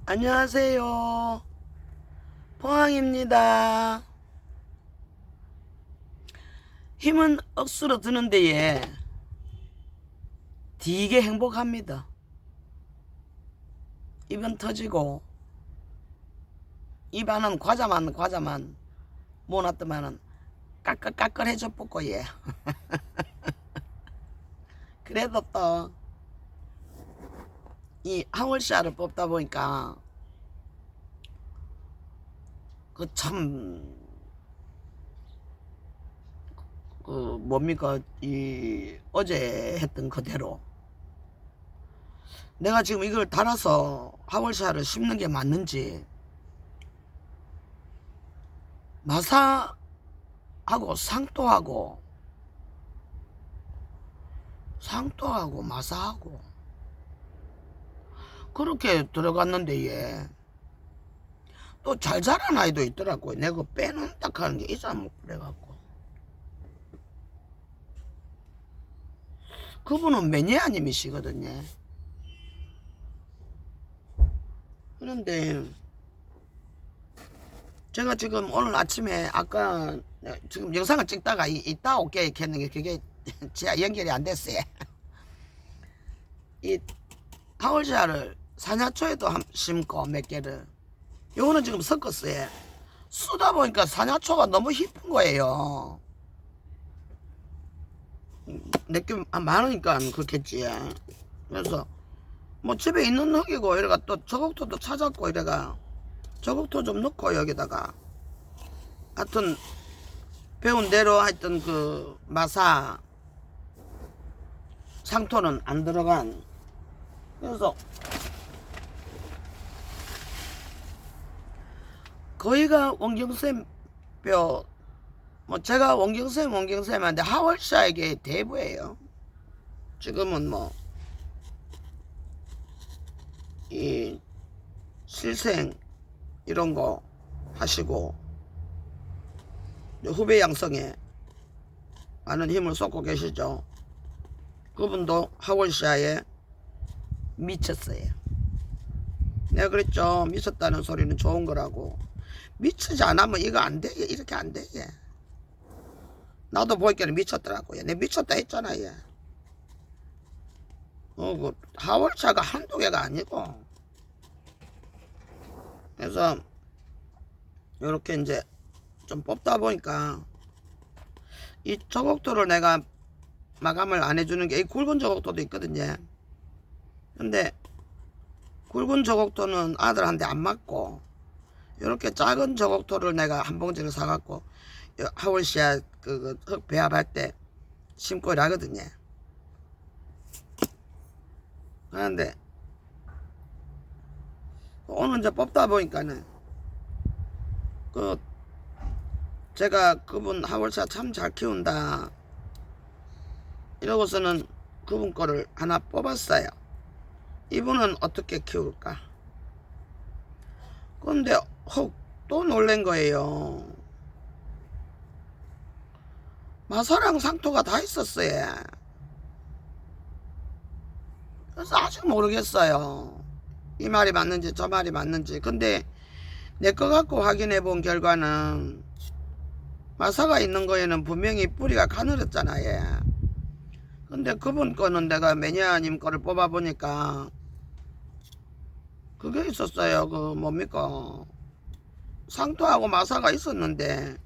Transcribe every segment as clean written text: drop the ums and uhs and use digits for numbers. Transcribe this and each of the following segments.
안녕하세요. 포항입니다. 힘은 억수로 드는 데에 되게 행복합니다. 입은 터지고 입 안은 과자만 모아놨더만은 까끌까끌해져 뽑고 예. 그래도 또 이 하월샤를 뽑다 보니까 그 참 그 뭡니까 이 어제 했던 그대로 내가 지금 이걸 달아서 하월샤를 심는 게 맞는지 마사하고 상토하고 마사하고 그렇게 들어갔는데 얘 또 잘 자란 아이도 있더라고요. 내가 빼놓는다 하는 게 이상 못 그래갖고 그분은 매니아님이시거든요. 그런데 제가 지금 오늘 아침에 아까 지금 영상을 찍다가 이따 올게 했는데 그게 제가 연결이 안 됐어요. 이 하월샤를 사냐초에도 심고 몇 개를 요거는 지금 섞었어요. 쓰다 보니까 사냐초가 너무 깊은 거예요. 내게 많으니까 그렇겠지. 그래서 뭐 집에 있는 흙이고 이래가 또 저곡토도 찾았고 이래가 저곡토 좀 넣고 여기다가 하여튼 배운 대로 하여튼 그 마사 상토는 안 들어간 그래서 거기가 원경쌤 뼈 뭐 제가 원경쌤한테 하월샤에게 대부예요. 지금은 뭐 이 실생 이런 거 하시고 후배 양성에 많은 힘을 쏟고 계시죠. 그분도 하월샤에 미쳤어요. 내가 그랬죠. 미쳤다는 소리는 좋은 거라고. 미치지 않으면 이거 안 돼. 이렇게 안 돼. 나도 보니까 미쳤더라고요. 내 미쳤다 했잖아. 그 하월차가 한두 개가 아니고. 그래서 이렇게 이제 좀 뽑다 보니까 이 저곡토를 내가 마감을 안 해주는 게 이 굵은 저곡토도 있거든요. 근데 굵은 저곡토는 아들한테 안 맞고 이렇게 작은 저곡토를 내가 한 봉지를 사갖고 하월시아 그 흙 배합할 때 심고 일하거든요. 그런데 오늘 이제 뽑다 보니까는 그 제가 그분 하월시아 참 잘 키운다 이러고서는 그분 거를 하나 뽑았어요. 이분은 어떻게 키울까? 그런데 또 놀란 거예요. 마사랑 상토가 다 있었어요. 그래서 아직 모르겠어요. 이 말이 맞는지 저 말이 맞는지. 근데 내 거 갖고 확인해 본 결과는 마사가 있는 거에는 분명히 뿌리가 가늘었잖아요. 근데 그분 거는 내가 매니아님 거를 뽑아 보니까 그게 있었어요. 그 뭡니까 상토하고 마사가 있었는데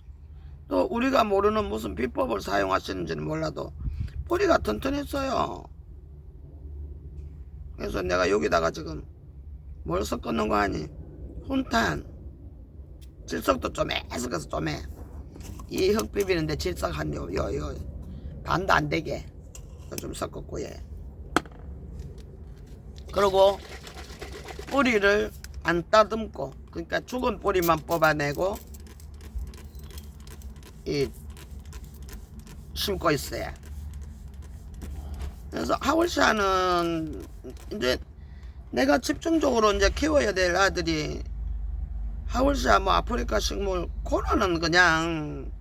또 우리가 모르는 무슨 비법을 사용하시는지는 몰라도 뿌리가 튼튼했어요. 그래서 내가 여기다가 지금 뭘 섞었는 거 아니? 훈탄 질석도 좀 섞어서 좀 해. 이 흙 비비는데 질석 한 요 반도 안 되게 좀 섞었고 예. 그리고 뿌리를 안 따듬고 그러니까 죽은 뿌리만 뽑아내고 이 심고 있어요. 그래서 하월샤는 이제 내가 집중적으로 이제 키워야 될 아들이 하월샤 뭐 아프리카 식물 코너는 그냥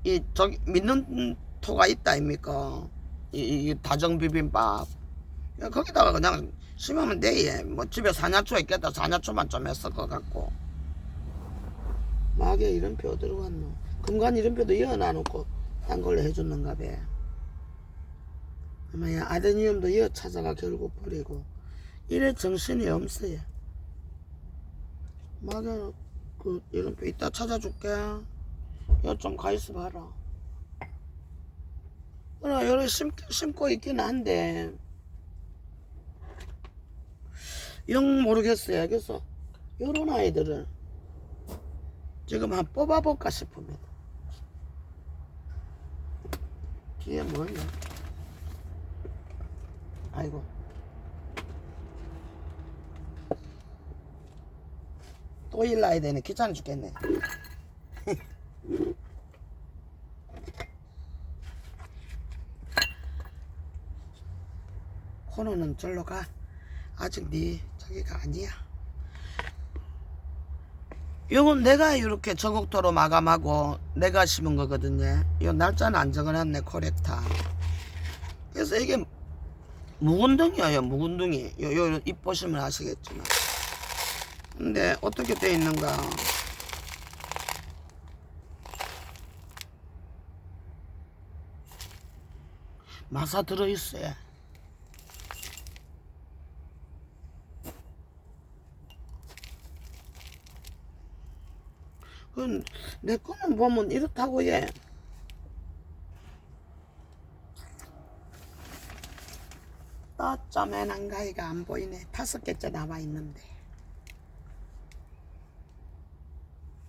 이 저기 믿는 토가 있다 아닙니까? 이 다정 비빔밥 거기다가 그냥 심으면 돼. 뭐 집에 사냐초 있겠다. 사냐초만 좀 했을 것 같고. 막에 이름표 어디로 갔노? 금관 이름표도 이어놔놓고 딴 걸로 해줬는가 봐. 아마야 아데니움도 이어 찾아가 결국 버리고 이래 정신이 없어요. 막에 그 이름표 이따 찾아줄게. 이거 좀 가있어 봐라. 그래 여기 심고 있긴 한데 영 모르겠어요. 그래서 요런 아이들을 지금 한 뽑아볼까 싶습니다. 뒤에 뭐냐? 아이고. 또 일나야 되네. 귀찮아 죽겠네. 코너는 절로 가. 아직 네 저기가 아니야. 요건 내가 이렇게 저곡도로 마감하고 내가 심은 거거든요. 요 날짜는 안 적어놨네. 코렉타. 그래서 이게 묵은둥이에요. 묵은둥이. 요 잎 보시면 아시겠지만. 근데 어떻게 돼 있는가? 마사 들어있어요. 그건 내 거는 보면 이렇다고 얘. 떠쩌맨한 가위가 안 보이네. 5개째 남아 있는데.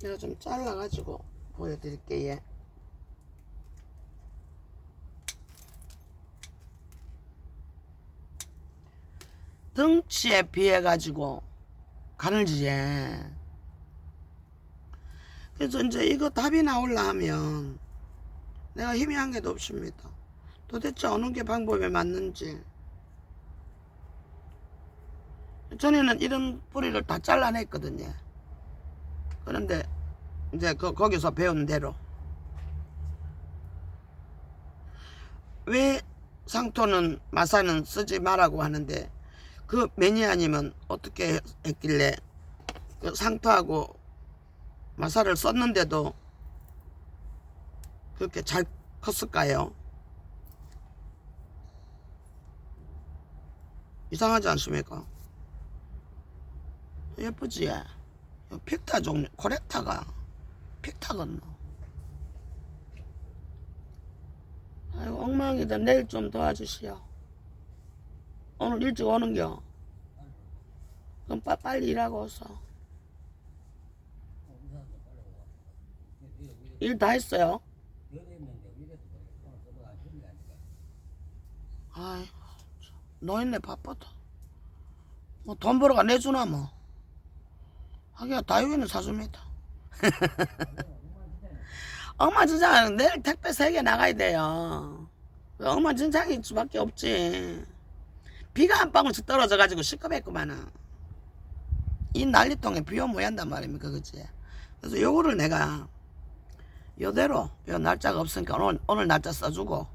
내가 좀 잘라가지고 보여드릴게요. 덩치에 비해 가지고 가늘지에. 그래서 이제 이거 답이 나올라 하면 내가 힘이 한 개도 없습니다. 도대체 어느 게 방법에 맞는지. 전에는 이런 뿌리를 다 잘라냈거든요. 그런데 이제 거기서 배운 대로 왜 상토는 마사는 쓰지 말라고 하는데 그 매니아님은 어떻게 했길래 그 상토하고 마사를 썼는데도 그렇게 잘 컸을까요? 이상하지 않습니까? 예쁘지? 픽타 종류, 코렉타가 픽타겠노. 아이고 엉망이다. 내일 좀 도와주시오. 오늘 일찍 오는겨? 그럼 빨리 일하고 오소. 일 다 했어요? 아이고 노인네 바쁘다. 뭐 돈 벌어가 내주나 뭐. 하기야 다육이는 사줍니다. 엉망진창 내일 택배 3개 나가야 돼요. 엉망진창일 수밖에 없지. 비가 한 방울씩 떨어져가지고 시끄럽구만은. 이 난리통에 비 오면 뭐 한단 말입니까, 그치? 그래서 요거를 내가 요대로 요 날짜가 없으니까 오늘 날짜 써주고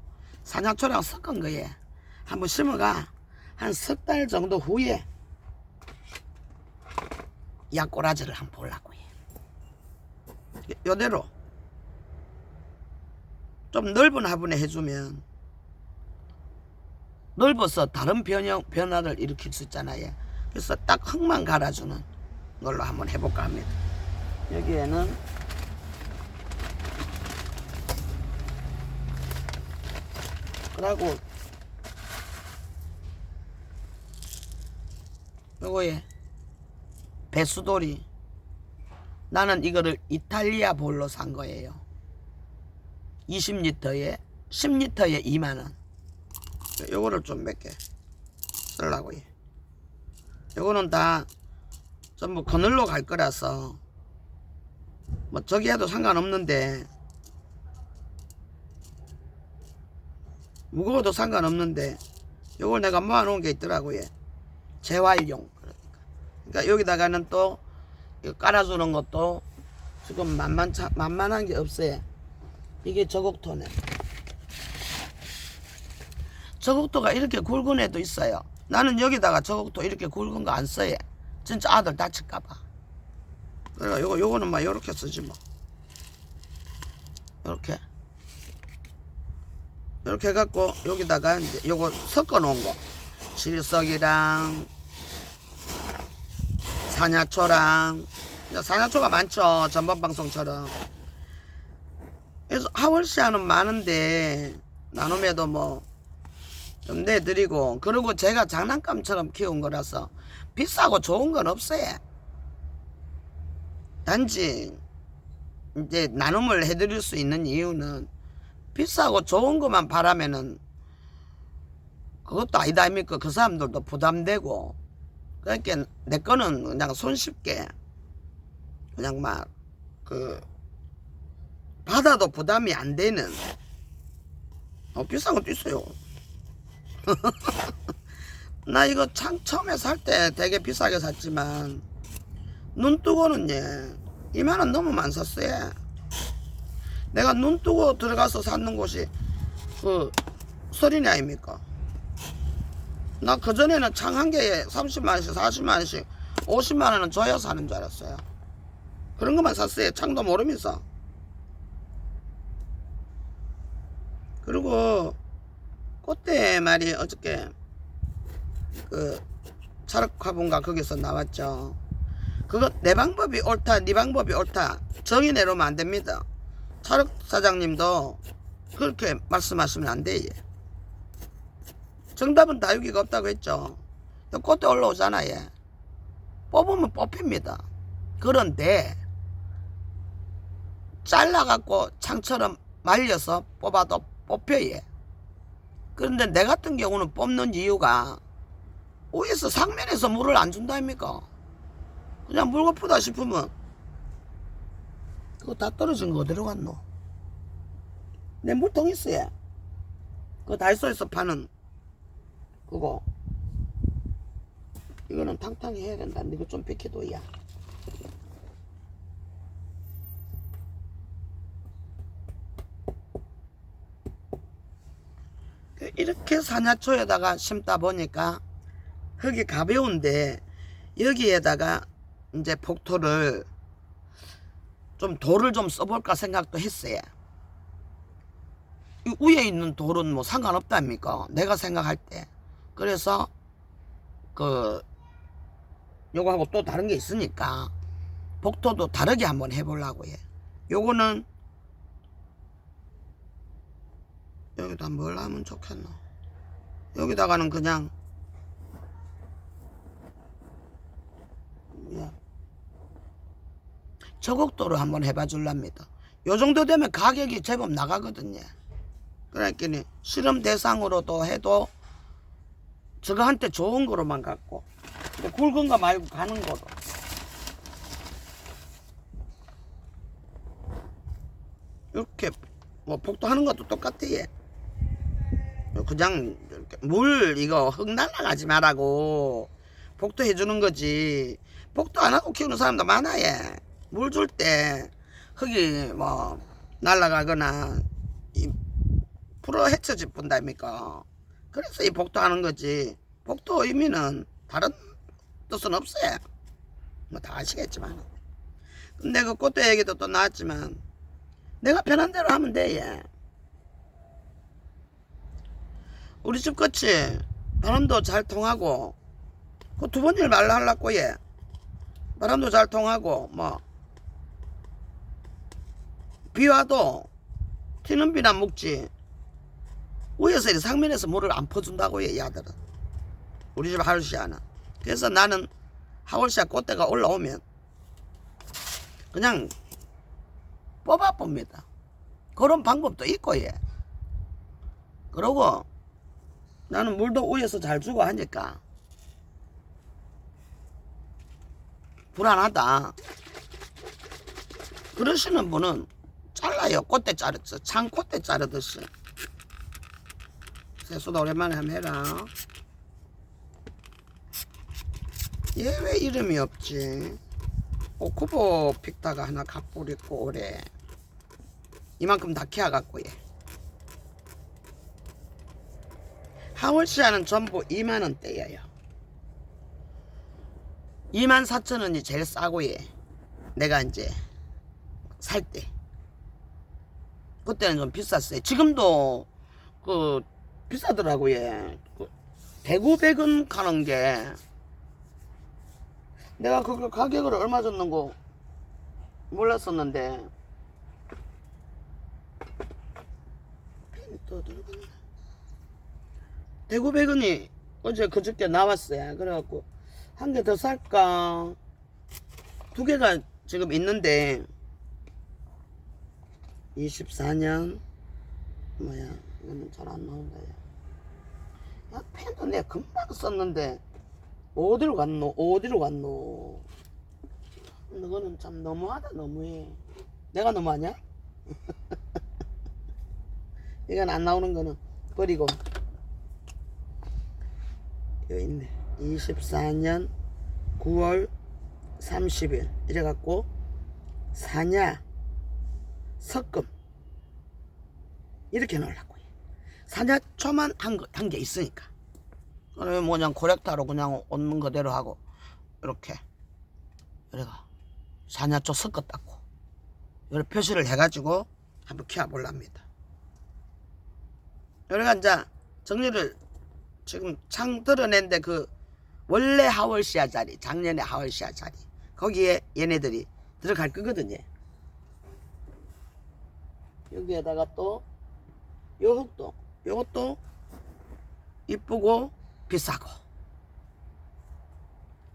사냥초랑 섞은 거에 한번 심어가 한 석 달 정도 후에 약꼬라지를 한번 보려고 해. 요대로 좀 넓은 화분에 해주면 넓어서 다른 변화를 일으킬 수 있잖아요. 그래서 딱 흙만 갈아주는 걸로 한번 해볼까 합니다. 여기에는 그러고 요거에 배수돌이 나는 이거를 이탈리아 볼로 산 거예요. 20리터에 10리터에 2만원. 요거를 좀 몇 개 쓰려고 해. 요거는 다 전부 그늘로 갈 거라서 뭐 저기 해도 상관없는데 무거워도 상관없는데 요걸 내가 모아놓은 게 있더라고요. 재활용. 그러니까 여기다가는 또 깔아주는 것도 지금 만만한 게 없어요. 이게 저곡토네. 저곡토가 이렇게 굵은 애도 있어요. 나는 여기다가 저것도 이렇게 굵은 거 안 써요. 진짜 아들 다칠까봐. 그러니까 요거는 막 요렇게 쓰지 뭐. 요렇게 해갖고 여기다가 이제 요거 섞어 놓은 거. 질석이랑 산야초랑, 산야초가 많죠. 전번 방송처럼. 그래서 하월시아는 많은데 나눔에도 뭐 좀 내드리고, 그리고 제가 장난감처럼 키운 거라서 비싸고 좋은 건 없어요. 단지 이제 나눔을 해드릴 수 있는 이유는 비싸고 좋은 것만 바라면은 그것도 아니다 아닙니까? 그 사람들도 부담되고. 그러니까 내 거는 그냥 손쉽게 그냥 막 받아도 부담이 안 되는. 비싼 것도 있어요. 나 이거 처음에 살 때 되게 비싸게 샀지만 눈 뜨고는 2만원 넘으면 안 샀어요. 내가 눈 뜨고 들어가서 샀는 곳이 그 설인이 아닙니까? 나 그전에는 창 한 개에 30만원씩 40만원씩 50만원은 줘야 사는 줄 알았어요. 그런 것만 샀어요. 창도 모르면서. 그리고 그때 말이 어저께 그 차력화분가 거기서 나왔죠. 그거 내 방법이 옳다 네 방법이 옳다 정의 내놓으면 안 됩니다. 차력 사장님도 그렇게 말씀하시면 안 돼. 정답은 다육이가 없다고 했죠. 그때 올라오잖아. 뽑으면 뽑힙니다. 그런데 잘라갖고 창처럼 말려서 뽑아도 뽑혀요. 그런데 내 같은 경우는 뽑는 이유가 위에서 상면에서 물을 안 준다 아닙니까? 그냥 물 고프다 싶으면 그거 다 떨어진 거 어디로 갔노? 내 물통 있어요. 그거 다이소에서 파는 그거. 이거는 탕탕히 해야 된다. 이거 좀 비켜둬야. 이렇게 산야초에다가 심다 보니까 흙이 가벼운데 여기에다가 이제 복토를 좀 돌을 좀 써볼까 생각도 했어요. 이 위에 있는 돌은 뭐 상관없답니까? 내가 생각할 때. 그래서 요거하고 또 다른 게 있으니까 복토도 다르게 한번 해보려고 해. 요거는 여기다 뭘 하면 좋겠노? 여기다가는 그냥 저곡도를 한번 해봐 줄랍니다. 요 정도 되면 가격이 제법 나가거든요. 그러니까 실험 대상으로도 해도 저거한테 좋은 거로만 갖고 굵은 거 말고 가는 거로. 이렇게 뭐 복도하는 것도 똑같아. 얘. 그냥 물 이거 흙 날라가지 말라고 복도 해주는 거지. 복도 안 하고 키우는 사람도 많아. 얘. 물 줄 때 흙이 뭐 날라가거나 풀어 헤쳐지 본다입니까? 그래서 이 복도 하는 거지. 복도 의미는 다른 뜻은 없어요. 뭐 다 아시겠지만. 근데 그 꽃대 얘기도 또 나왔지만 내가 편한 대로 하면 돼. 얘. 우리 집 끝이 바람도 잘 통하고 그 두 번째 말로 하려고. 얘. 바람도 잘 통하고 뭐 비 와도 튀는 비나 묵지. 위에서 상면에서 물을 안 퍼준다고 해. 이 아들은. 우리 집 하월시아는. 그래서 나는 하월시아 꽃대가 올라오면 그냥 뽑아 봅니다. 그런 방법도 있고. 예. 그러고 나는 물도 위에서 잘 주고 하니까 불안하다 그러시는 분은 잘라요. 꽃대 자르죠. 창 꽃대 자르듯이. 세수도 오랜만에 한번 해라. 얘 왜 이름이 없지? 오쿠보 픽다가 하나 갑볼 있고 올해 이만큼 다 키워갖고 얘. 하월시아는 전부 2만원대예요. 24,000원이 제일 싸고 예. 내가 이제 살 때. 그때는 좀 비쌌어요. 지금도 그 비싸더라고요. 예. 그 대구 100원 가는 게 내가 그 가격을 얼마 줬는 거 몰랐었는데 또 들어갔네. 대구 100원이 어제 그저께 나왔어요. 그래갖고 한 개 더 살까? 2개가 지금 있는데 24년 뭐야 이거는 잘 안 나온다. 야 펜도 내가 금방 썼는데 어디로 갔노. 너는 참 너무하다. 너무해. 내가 너무하냐? 이건 안 나오는 거는 버리고 여기 있네. 24년 9월 30일 이래갖고 사냐 석금 이렇게 넣으려고. 사냐초만 한 게 있으니까. 그러면 뭐 그냥 고렉타로 그냥 얻는 그대로 하고 이렇게 그래가 사냐초 섞었다고 이렇게 표시를 해가지고 한번 키워볼랍니다. 그래가 이제 정리를 지금 창 드러낸데 그 원래 하월시아 자리, 작년에 하월시아 자리 거기에 얘네들이 들어갈 거거든요. 여기에다가 또 요 흙도 요것도 이쁘고 비싸고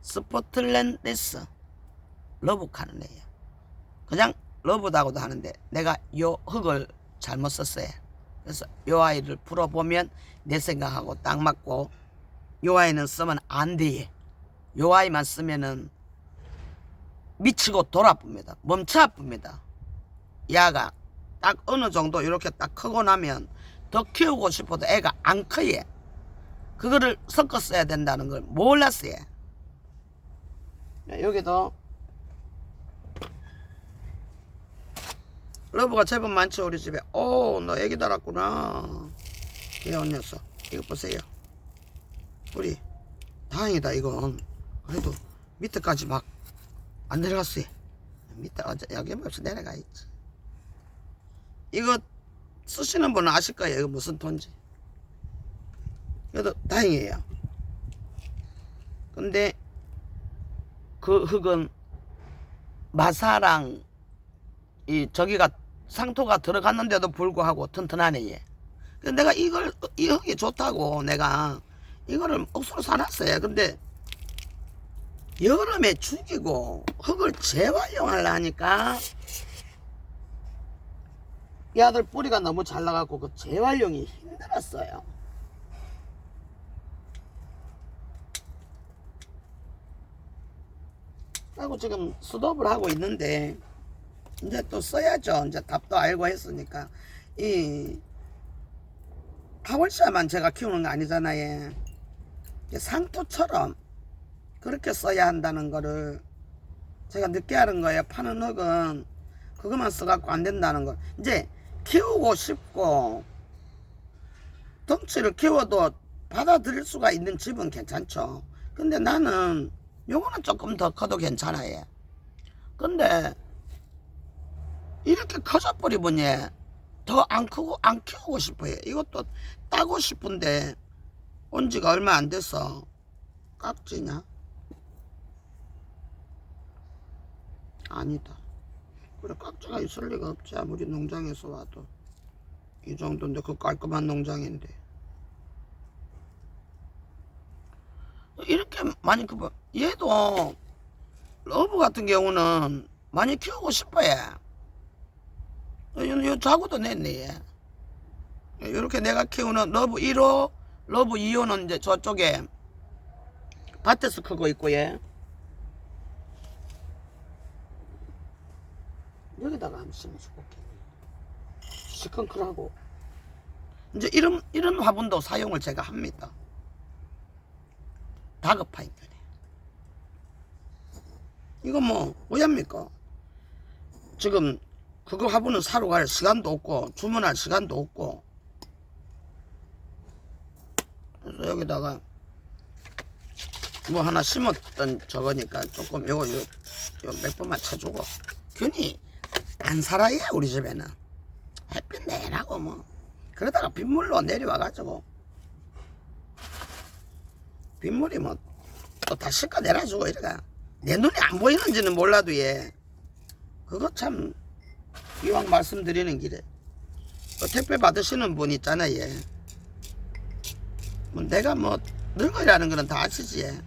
스포틀랜드스 러브카는 애예요. 그냥 러브다고도 하는데 내가 요 흙을 잘못 썼어요. 그래서 요 아이를 풀어보면 내 생각하고 딱 맞고 요 아이는 쓰면 안 돼. 요 아이만 쓰면은 미치고 돌아쁩니다. 멈춰 아픕니다. 야가 딱 어느 정도 이렇게 딱 크고 나면 더 키우고 싶어도 애가 안 커요. 그거를 섞어 써야 된다는 걸 몰랐어요. 여기도 러브가 제법 많죠 우리 집에. 오, 너 애기 달았구나. 귀여운 녀석. 이거 보세요. 우리 다행이다. 이건 그래도 밑에까지 막 안 내려갔어요. 밑에 어제 여기 벌써 내려가 있지. 이거 쓰시는 분은 아실 거예요. 이거 무슨 톤지. 그래도 다행이에요. 근데 그 흙은 마사랑 이 저기가 상토가 들어갔는데도 불구하고 튼튼하네 얘. 근데 내가 이 흙이 좋다고 내가 이거를 억수로 사놨어요. 근데 여름에 죽이고 흙을 재활용하려 하니까 이 아들 뿌리가 너무 잘 나가고 그 재활용이 힘들었어요. 하고 지금 수독을 하고 있는데 이제 또 써야죠. 이제 답도 알고 했으니까. 이 하월시아만 제가 키우는 거 아니잖아요. 상토처럼 그렇게 써야 한다는 거를 제가 늦게 하는 거예요. 파는 흙은 그것만 써갖고 안 된다는 걸. 이제 키우고 싶고 덩치를 키워도 받아들일 수가 있는 집은 괜찮죠. 근데 나는 요거는 조금 더 커도 괜찮아요. 근데 이렇게 커져버리면 더 안 크고 안 키우고 싶어요. 이것도 따고 싶은데 온 지가 얼마 안 돼서 깍지냐? 아니다. 그래 깍지가 있을 리가 없지. 아무리 농장에서 와도 이 정도인데 그 깔끔한 농장인데 이렇게 많이 크고. 얘도 러브 같은 경우는 많이 키우고 싶어요. 요 자구도 냈네. 이렇게 내가 키우는 러브 1호 러브 2호는 이제 저쪽에 밭에서 크고 있고 얘 여기다가 한번 심어주고 시큰클하고 이제 이런 화분도 사용을 제가 합니다. 다급하니까. 이거 뭐 왜합니까? 지금 그거 화분은 사러 갈 시간도 없고 주문할 시간도 없고 여기다가 뭐 하나 심었던 저거니까 조금 요거 몇 번만 쳐주고. 괜히 안 살아요 우리 집에는. 햇빛 내라고 뭐. 그러다가 빗물로 내려와가지고 빗물이 뭐 또 다 씻어 내려주고 이래가. 내 눈에 안 보이는지는 몰라도 얘 그거 참 이왕 말씀드리는 길에 택배 받으시는 분 있잖아 얘. 뭐 내가 뭐 늙어이라는 거는 다 아시지 얘.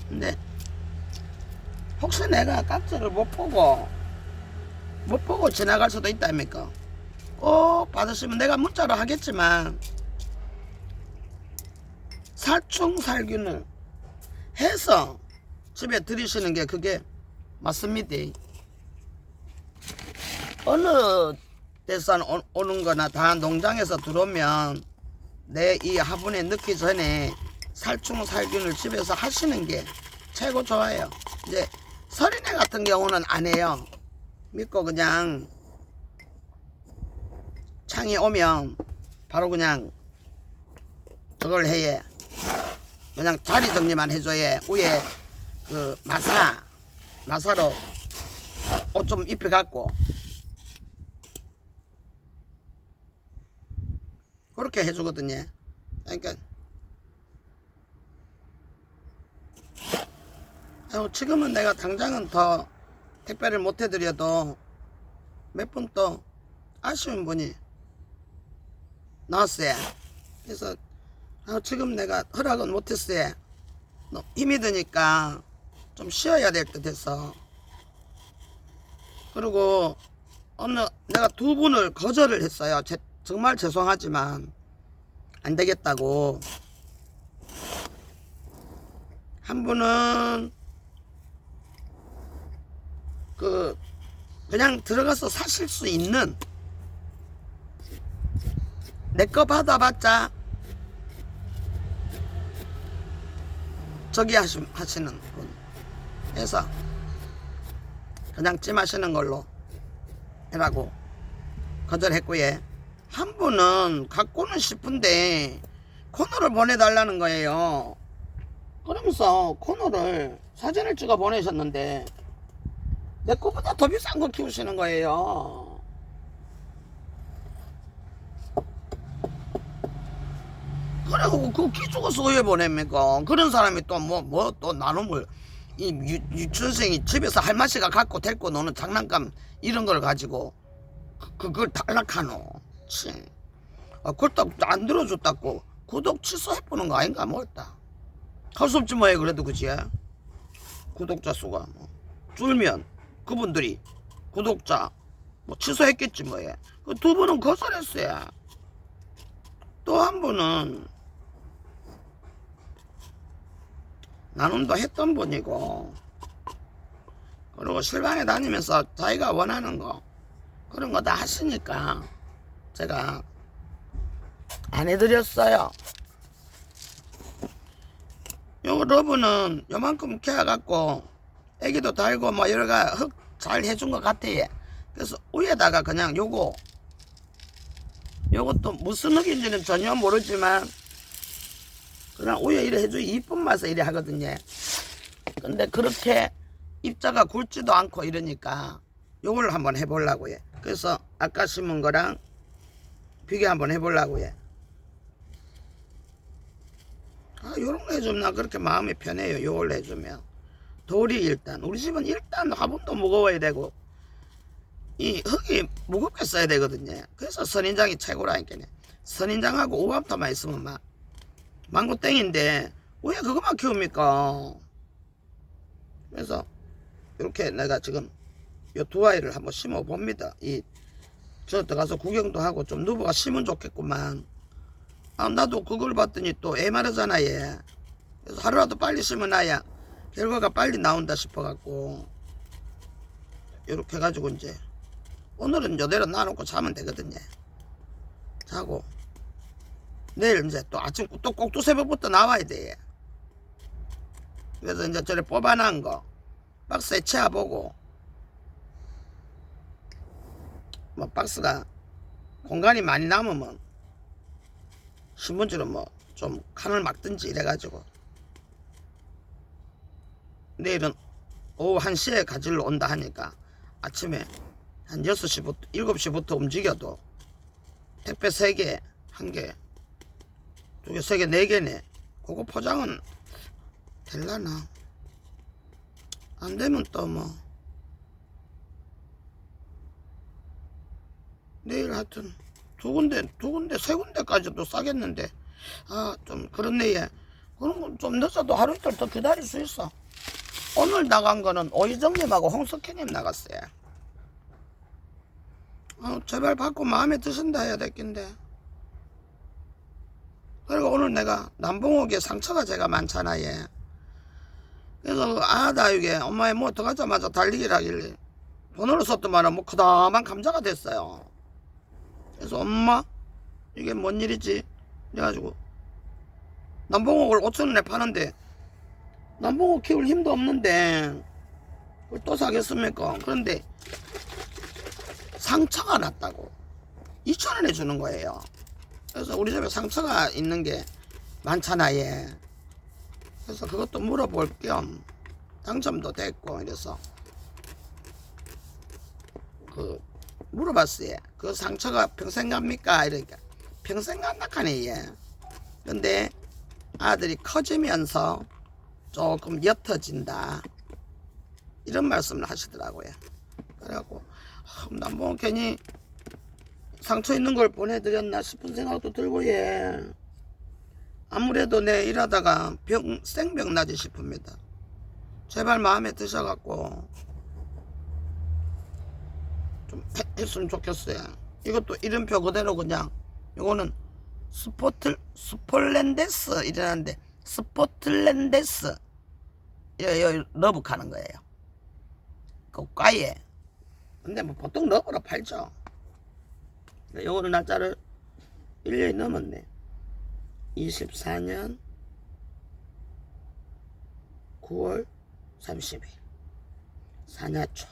근데 혹시 내가 깍지를 못 보고 지나갈 수도 있다니까. 꼭 받으시면 내가 문자로 하겠지만 살충살균을 해서 집에 들이시는 게 그게 맞습니다. 어느 데서 오는 거나 다 농장에서 들어오면 내 이 화분에 넣기 전에 살충살균을 집에서 하시는 게 최고 좋아요. 이제 서린애 같은 경우는 안 해요. 믿고 그냥 창이 오면 바로 그냥 저걸 해. 그냥 자리 정리만 해줘야 위에 그 마사로 옷 좀 입혀갖고 그렇게 해주거든요. 그러니까 지금은 내가 당장은 더 택배를 못 해드려도 몇 분 또 아쉬운 분이 나왔어요. 그래서 지금 내가 허락은 못했어요. 힘이 드니까 좀 쉬어야 될 듯 해서. 그리고 내가 두 분을 거절을 했어요. 정말 죄송하지만 안 되겠다고. 한 분은 그냥 들어가서 사실 수 있는, 내 거 받아봤자 저기 하시는 분 해서 그냥 찜하시는 걸로 해라고 거절했고요. 한 분은 갖고는 싶은데 코너를 보내달라는 거예요. 그러면서 코너를 사진을 찍어 보내셨는데 내 거보다 더 비싼 거 키우시는 거예요. 그래갖고 그거 기죽어서 왜 보냅니까? 그런 사람이 또 또 나눔을, 이 유치원생이 집에서 할머니가 갖고 데리고 노는 장난감 이런 걸 가지고 그걸 탈락하노. 그걸 또 안 들어줬다고 구독 취소해보는 거 아닌가 뭐였다. 할 수 없지 뭐해. 그래도 그지? 구독자 수가 뭐 줄면 그분들이 구독자 뭐 취소했겠지 뭐해. 그 두 분은 거절했어요. 또 한 분은 나눔도 했던 분이고, 그리고 실방에 다니면서 자기가 원하는 거 그런 거 다 하시니까 제가 안 해드렸어요. 요 러브는 요만큼 캐갖고 애기도 달고 뭐 여러가 흙 잘 해준 것 같아요. 그래서 위에다가 그냥 요것도 무슨 흙인지는 전혀 모르지만 그냥 위에 이래 해주기 이쁜 맛에 이래 하거든요. 근데 그렇게 입자가 굵지도 않고 이러니까 요걸 한번 해보려고요. 그래서 아까 심은 거랑 비교 한번 해보려고요. 요런 거 해주면 나 그렇게 마음이 편해요. 요걸 해주면. 돌이 일단 우리 집은 일단 화분도 무거워야 되고 이 흙이 무겁게 써야 되거든요. 그래서 선인장이 최고라니까요. 선인장하고 오밤토만 있으면 막 망고 땡인데 왜 그것만 키웁니까? 그래서 이렇게 내가 지금 요 두 아이를 한번 심어 봅니다. 저 들어가서 구경도 하고 좀 누부가 심으면 좋겠구만. 나도 그걸 봤더니 또 애 마르잖아 얘. 그래서 하루라도 빨리 심어놔야 결과가 빨리 나온다 싶어갖고 이렇게 해가지고 이제 오늘은 요대로 놔놓고 자면 되거든요. 자고 내일 이제 또 아침 또 꼭두 새벽부터 나와야 돼. 그래서 이제 저래 뽑아놓은 거 박스에 채워보고, 뭐 박스가 공간이 많이 남으면 신문지로 뭐 좀 칸을 막든지 이래가지고 내일은 오후 1시에 가지러 온다 하니까 아침에 한 6시부터 7시부터 움직여도 택배 3개, 1개, 2개, 3개, 4개네. 그거 포장은 될라나? 안 되면 또 뭐 내일 하여튼 두 군데, 세 군데까지도 싸겠는데 좀 그렇네. 얘 그런 건 좀 늦어도 하루 이틀 더 기다릴 수 있어. 오늘 나간 거는 오희정님하고 홍석희님 나갔어요. 제발 받고 마음에 드신다 해야 될 낀데. 그리고 오늘 내가 남봉옥에 상처가 제가 많잖아. 얘 그래서 나 이게 엄마의 뭐 들어가자마자 달리기를 하길래 돈으로 썼더만 뭐 그다만 감자가 됐어요. 그래서 엄마 이게 뭔 일이지 그래가지고 남봉옥을 5,000원에 파는데 남봉옥 키울 힘도 없는데 그걸 또 사겠습니까? 그런데 상처가 났다고 2,000원에 주는 거예요. 그래서 우리 집에 상처가 있는 게 많잖아. 얘 그래서 그것도 물어볼 겸 당첨도 됐고 이래서 물어봤어요. 그 상처가 평생 갑니까? 이러니까 평생 간다 하네. 얘 근데 아들이 커지면서 조금 옅어진다 이런 말씀을 하시더라고요. 그래갖고 난 뭐 괜히 상처 있는 걸 보내드렸나 싶은 생각도 들고. 얘 아무래도 내 일하다가 생병 나지 싶습니다. 제발 마음에 드셔갖고 좀 했으면 좋겠어요. 이것도 이름표 그대로 그냥 이거는 스폴렌데스 이러는데 스포틀랜데스 러브하는 거예요. 그 과에 근데 뭐 보통 러브로 팔죠. 요거는 날짜를 1년이 넘었네. 24년 9월 30일 사냐초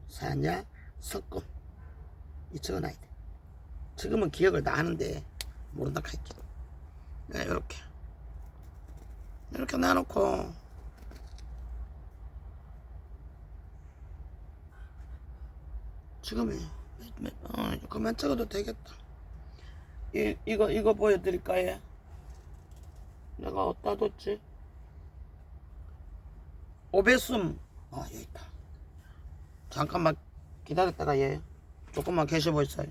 사냐 석금 2,000원 아이디. 지금은 기억을 다 하는데 모른다 할게. 네, 이렇게 놔놓고 지금이 그만 찍어도 되겠다. 이거 보여드릴까요? 내가 어디다 뒀지? 오배숨 여기 있다. 잠깐만 기다렸다가 얘 조금만 계셔보세요.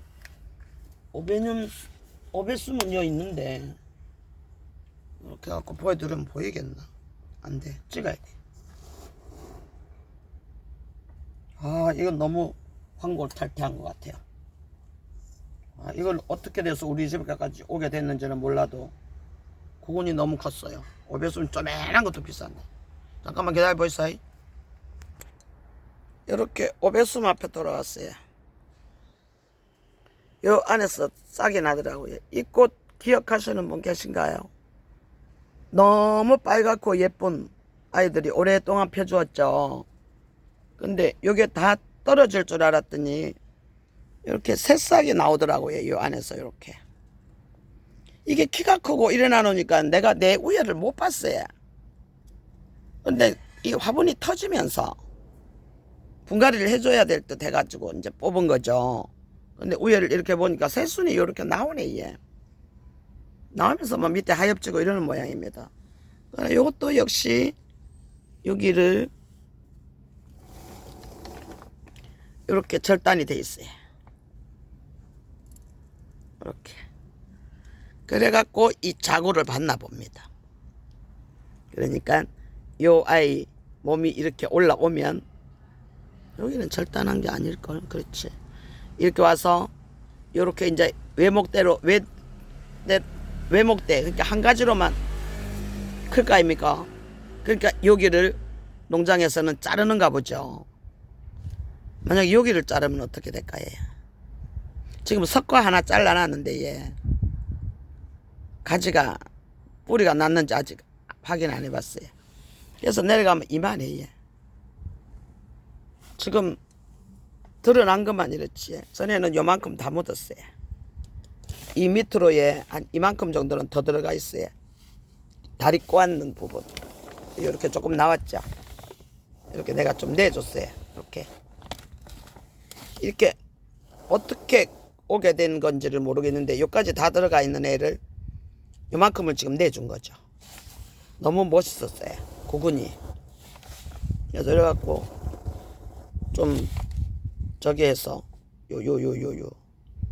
오배숨은 여기 있는데 이렇게 갖고 보여드리면 보이겠나? 안돼, 찍어야 돼. 이건 너무 황골 탈퇴한 것 같아요. 이걸 어떻게 돼서 우리 집에까지 오게 됐는지는 몰라도 구근이 너무 컸어요. 오배숨 쪼매난 것도 비싼데. 잠깐만 기다려보세요. 이렇게 오배숨 앞에 돌아왔어요. 요 안에서 싹이 나더라고요. 이 꽃 기억하시는 분 계신가요? 너무 빨갛고 예쁜 아이들이 오랫동안 펴주었죠. 근데 요게 다 떨어질 줄 알았더니 이렇게 새싹이 나오더라고요. 이 안에서 이렇게. 이게 키가 크고 일어나 놓으니까 내가 내 우열을 못 봤어요. 근데 이 화분이 터지면서 분갈이를 해줘야 될 듯 해가지고 이제 뽑은 거죠. 근데 우열을 이렇게 보니까 새순이 이렇게 나오네. 얘 나오면서 뭐 밑에 하엽지고 이러는 모양입니다. 이것도 역시 여기를 이렇게 절단이 돼 있어요. 이렇게. 그래갖고 이 자구를 받나 봅니다. 그러니까 요 아이 몸이 이렇게 올라오면 여기는 절단한 게 아닐걸. 그렇지. 이렇게 와서 요렇게 이제 외목대로 외목대 그러니까 한 가지로만 클 거 아닙니까? 그러니까 여기를 농장에서는 자르는가 보죠. 만약 여기를 자르면 어떻게 될까요? 지금 석과 하나 잘라놨는데 얘 가지가 뿌리가 났는지 아직 확인 안 해봤어요. 그래서 내려가면 이만해. 얘 지금 드러난 것만 이렇지 전에는 요만큼 다 묻었어요. 이 밑으로 한 이만큼 정도는 더 들어가 있어요. 다리 꼬았는 부분. 이렇게 조금 나왔죠. 이렇게 내가 좀 내줬어요. 이렇게 어떻게 오게 된 건지를 모르겠는데 여기까지 다 들어가 있는 애를 요만큼을 지금 내준 거죠. 너무 멋있었어요. 구근이. 그래서 이래갖고 좀 저기 해서 요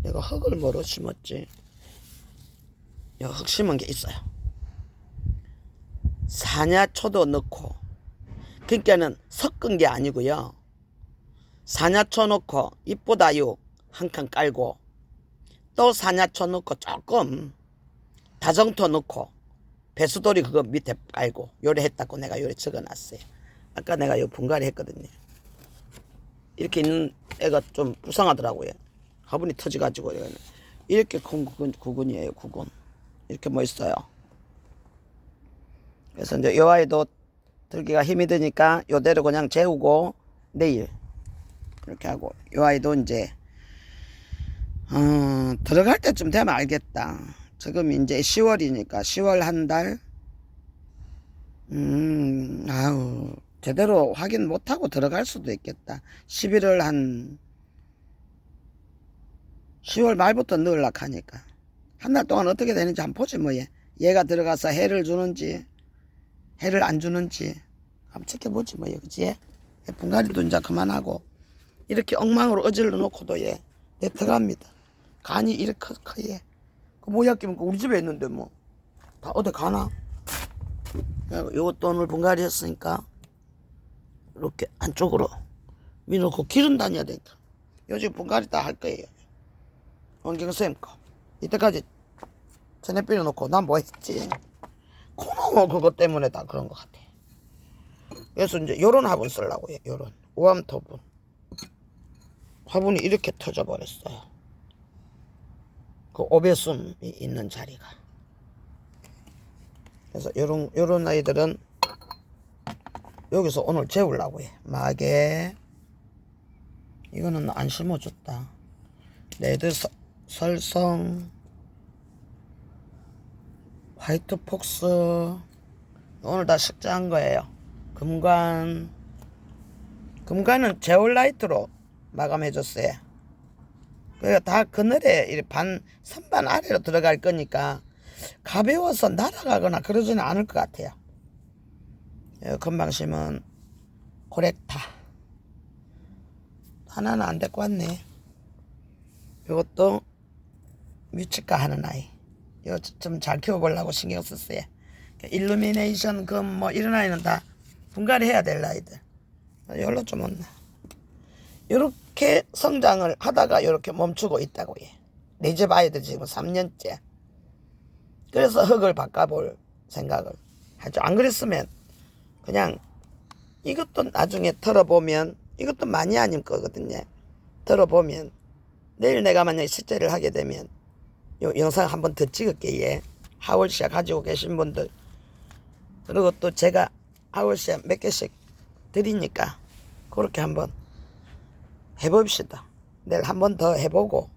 내가 흙을 뭐로 심었지? 흙 심은 게 있어요. 사냐초도 넣고, 그러니까는 섞은 게 아니고요. 사냐초 넣고 잎보다육 한 칸 깔고 또 사냐초 넣고 조금 다정토 넣고 배수돌이 그거 밑에 깔고 요래 했다고 내가 요래 적어놨어요. 아까 내가 요 분갈이 했거든요. 이렇게 있는 애가 좀 불쌍하더라고요. 화분이 터져가지고. 이렇게 큰 구근이에요. 구근. 이렇게 멋있어요. 그래서 이제 요 아이도 들기가 힘이 드니까 요대로 그냥 재우고 내일 이렇게 하고, 요 아이도 이제 들어갈 때쯤 되면 알겠다. 지금 이제 10월이니까 10월 한 달. 아우, 제대로 확인 못하고 들어갈 수도 있겠다. 11월 한 10월 말부터 넣으려고 하니까 한 달 동안 어떻게 되는지 한번 보지 뭐. 얘가 들어가서 해를 주는지 해를 안 주는지 한번 지켜보지 뭐. 그치? 분갈이도 이제 그만하고 이렇게 엉망으로 어질러 놓고도 내 들어갑니다. 간이 이렇게 커. 그 모약 끼면 우리 집에 있는데 뭐 다 어디 가나? 요것도 오늘 분갈이 했으니까 이렇게 안쪽으로 밀어놓고 기름 다녀야 되니까 요즘 분갈이 다 할 거예요. 원경쌤 거 이때까지 전에 빌려놓고 난 뭐 했지? 코노모 그것 때문에 다 그런 것 같아. 그래서 이제 요런 화분 쓰려고 해요. 요런 우암토분 화분이 이렇게 터져버렸어요. 그 오배숨이 있는 자리가. 그래서 요런 아이들은 여기서 오늘 재우려고 해. 마개 이거는 안 심어줬다. 레드 설성, 화이트 폭스 오늘 다 식재한 거예요. 금관은 제올라이트로 마감해줬어요. 그러니까 다 그늘에 선반 아래로 들어갈 거니까 가벼워서 날아가거나 그러지는 않을 것 같아요. 금방 심은 고렉타 하나는 안 데리고 왔네. 이것도 뮤치카 하는 아이. 이거 좀 잘 키워보려고 신경 썼어요. 일루미네이션 금 뭐 이런 아이는 다 분갈이 해야 될 아이들. 열로 좀 없나. 이렇게 성장을 하다가 이렇게 멈추고 있다고 해. 내 집 아이들 지금 3년째. 그래서 흙을 바꿔볼 생각을 하죠. 안 그랬으면 그냥 이것도 나중에 털어보면 이것도 많이 아님 거거든요. 털어보면 내일 내가 만약에 실제를 하게 되면 요 영상 한번 더 찍을게. 하월시아 가지고 계신 분들, 그리고 또 제가 하월시아 몇 개씩 드리니까 그렇게 한번 해봅시다. 내일 한번 더 해보고.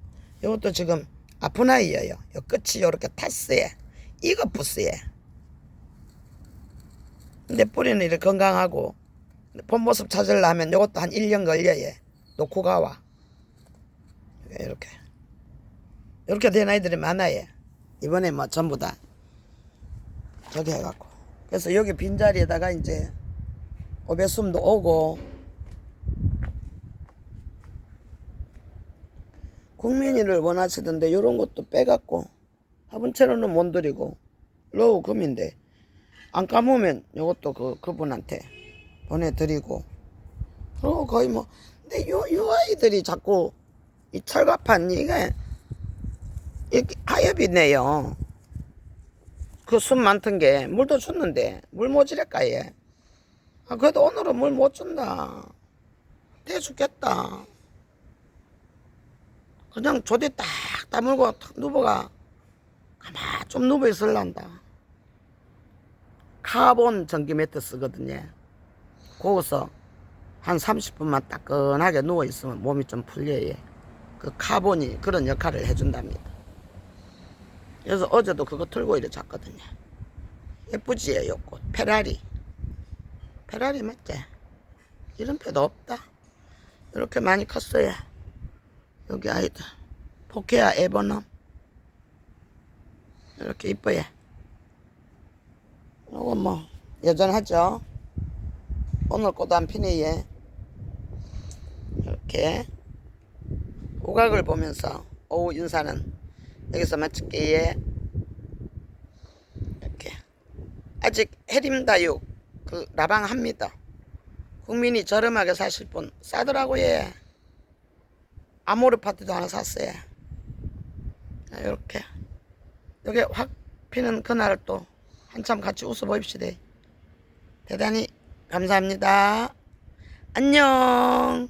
이것도 지금 아픈 아이예요. 요 끝이 요렇게 탔어요. 이거 부스예. 근데 뿌리는 이렇게 건강하고 본 모습 찾으려면 요것도 한 1년 걸려요. 놓고 가와. 이렇게 된 아이들이 많아요. 이번에 뭐 전부 다 저기 해갖고. 그래서 여기 빈자리에다가 이제 오배숨도 오고, 국민이를 원하시던데 요런 것도 빼갖고 화분채로는 못 드리고 로우 금인데 안 감으면 요것도 그분한테 보내드리고. 그리고 거의 뭐 근데 요 아이들이 자꾸 이 철갑판 이게 이렇게 하엽이 네요. 그 숨 많던 게 물도 줬는데 물 모자랄까 얘. 그래도 오늘은 물 못 준다. 대 죽겠다. 그냥 조대 딱 다물고 누버가 가만 좀 누워 있을란다. 카본 전기 매트 쓰거든요. 거기서 한 30분만 따끈하게 누워 있으면 몸이 좀 풀려요. 그 카본이 그런 역할을 해준답니다. 그래서 어제도 그거 들고 이래 잤거든요. 예쁘지, 요 꽃. 페라리. 페라리 맞지? 이런 패도 없다. 이렇게 많이 컸어요. 여기 아이들. 포케아 에버넘. 이렇게 이뻐요. 요거 뭐, 여전하죠? 오늘 꽃 안 피네, 얘. 이렇게. 오각을 보면서 오후 인사는 여기서 마칠게, 예. 이렇게. 아직 해림다육, 그, 라방 합니다. 국민이 저렴하게 사실 분 싸더라고요. 예. 아모르 파티도 하나 샀어요. 이렇게. 여기 확 피는 그날 또 한참 같이 웃어봅시다. 대단히 감사합니다. 안녕.